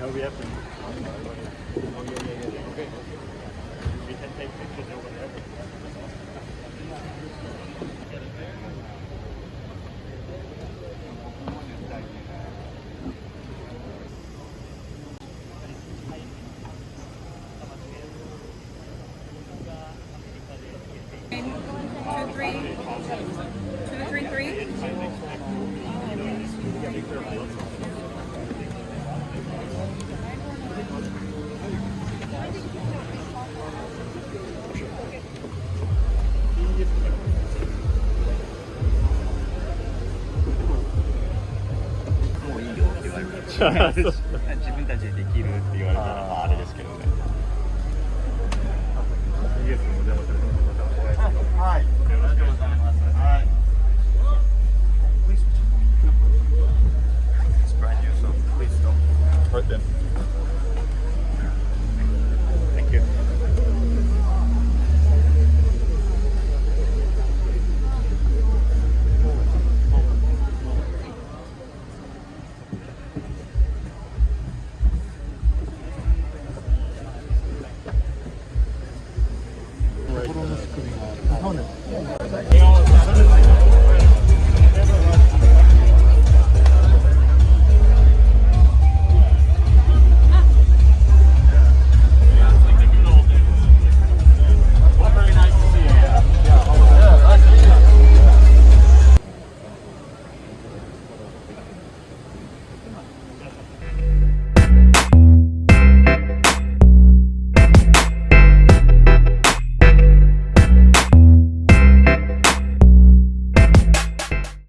No, we have to. Oh, yeah. Okay. We can take pictures over there. Two, three, three.自分たちでできるって言われたらまああれですけどね。イエスもお邪魔するのでまたお会いしましょう。はい。よろしくお願いします。